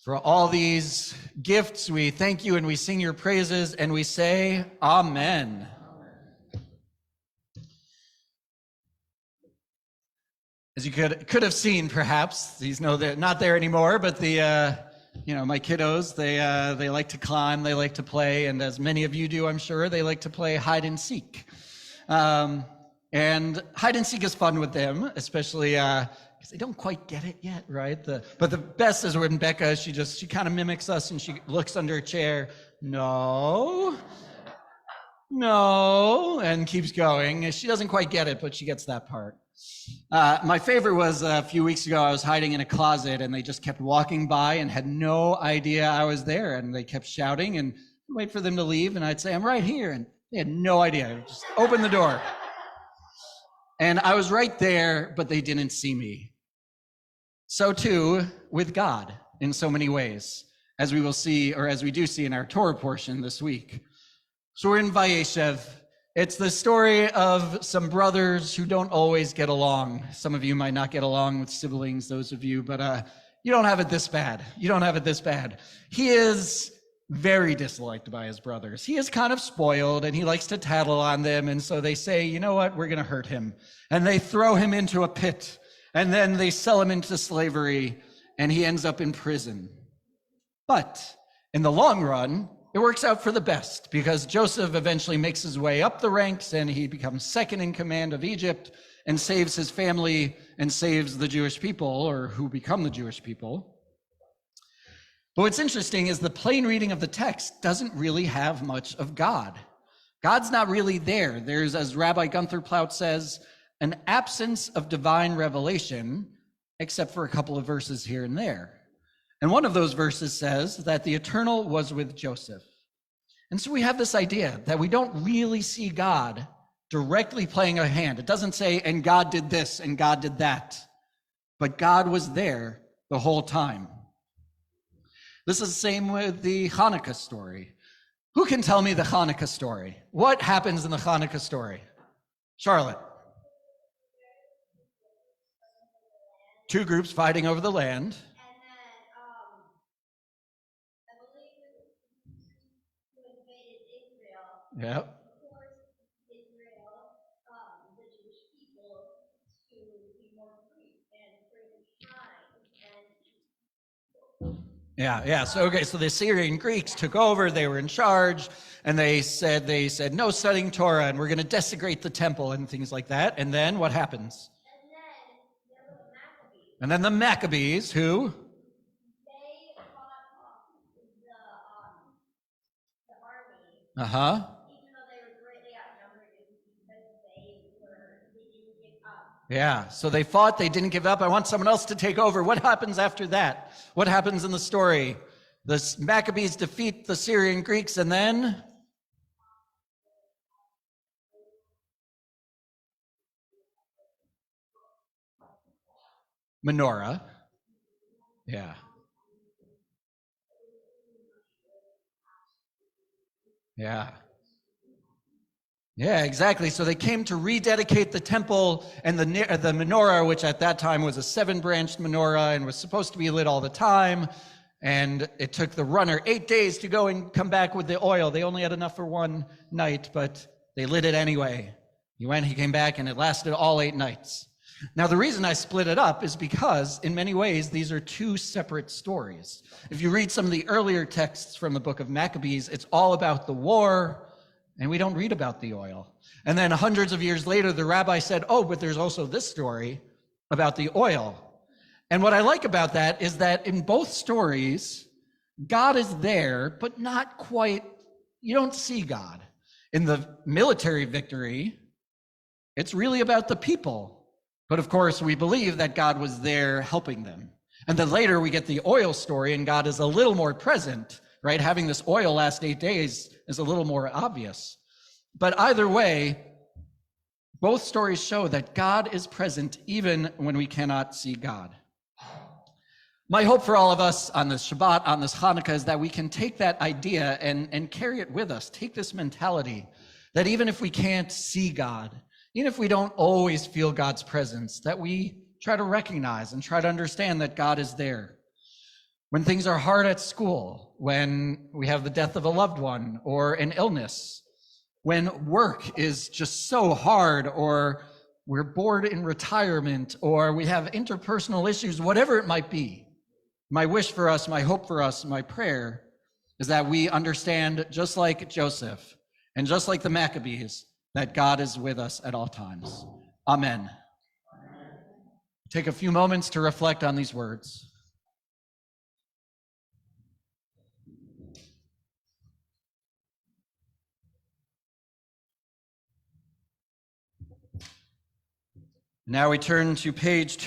For all these gifts, we thank you and we sing your praises and we say, Amen. As you could have seen, perhaps, these they're not there anymore, but my kiddos, they like to climb, they like to play, and as many of you do, I'm sure, they like to play hide and seek. And hide and seek is fun with them, especially because they don't quite get it yet, right? But the best is when Becca, she kind of mimics us and she looks under a chair, no, and keeps going. She doesn't quite get it, but she gets that part. My favorite was a few weeks ago, I was hiding in a closet and they just kept walking by and had no idea I was there. And they kept shouting and wait for them to leave. And I'd say, I'm right here. And they had no idea. Just open the door. And I was right there, but they didn't see me. So too with God in so many ways, as we will see, or as we do see in our Torah portion this week. So we're in Vayeshev. It's the story of some brothers who don't always get along. Some of you might not get along with siblings, those of you, but you don't have it this bad. You don't have it this bad. He is very disliked by his brothers. He is kind of spoiled and he likes to tattle on them. And so they say, you know what, we're going to hurt him. And they throw him into a pit and then they sell him into slavery and he ends up in prison. But in the long run, it works out for the best because Joseph eventually makes his way up the ranks and he becomes second in command of Egypt and saves his family and saves the Jewish people, or who become the Jewish people. But what's interesting is the plain reading of the text doesn't really have much of God. God's not really there. There's, as Rabbi Gunther Plaut says, an absence of divine revelation, except for a couple of verses here and there. And one of those verses says that the Eternal was with Joseph. And so we have this idea that we don't really see God directly playing a hand. It doesn't say, and God did this and God did that, but God was there the whole time. This is the same with the Hanukkah story. Who can tell me the Hanukkah story? What happens in the Hanukkah story? Charlotte. Two groups fighting over the land. Yep. Yeah. So the Syrian Greeks took over, they were in charge, and they said, no studying Torah, and we're going to desecrate the temple and things like that. And then what happens? And then the Maccabees, who? They fought off the army. Even though they were greatly outnumbered because they didn't give up. Yeah, so they fought, they didn't give up. I want someone else to take over. What happens after that? What happens in the story? The Maccabees defeat the Syrian Greeks and then? Menorah. Yeah. Yeah, exactly. So they came to rededicate the temple and the menorah, which at that time was a 7-branched menorah and was supposed to be lit all the time. And it took the runner 8 days to go and come back with the oil. They only had enough for one night, but they lit it anyway. He came back, and it lasted all 8 nights. Now, the reason I split it up is because, in many ways, these are two separate stories. If you read some of the earlier texts from the book of Maccabees, it's all about the war, and we don't read about the oil. And then hundreds of years later, the rabbi said, oh, but there's also this story about the oil. And what I like about that is that in both stories, God is there, but not quite, you don't see God. In the military victory, it's really about the people. But of course, we believe that God was there helping them. And then later we get the oil story, and God is a little more present, right? Having this oil last 8 days is a little more obvious. But either way, both stories show that God is present even when we cannot see God. My hope for all of us on this Shabbat, on this Hanukkah, is that we can take that idea and carry it with us. Take this mentality that even if we can't see God, even if we don't always feel God's presence, that we try to recognize and try to understand that God is there. when things are hard at school, when we have the death of a loved one or an illness, when work is just so hard, or we're bored in retirement, or we have interpersonal issues, whatever it might be. My wish for us, my hope for us, my prayer is that we understand, just like Joseph and just like the Maccabees, that God is with us at all times. Amen. Take a few moments to reflect on these words. Now we turn to page 2.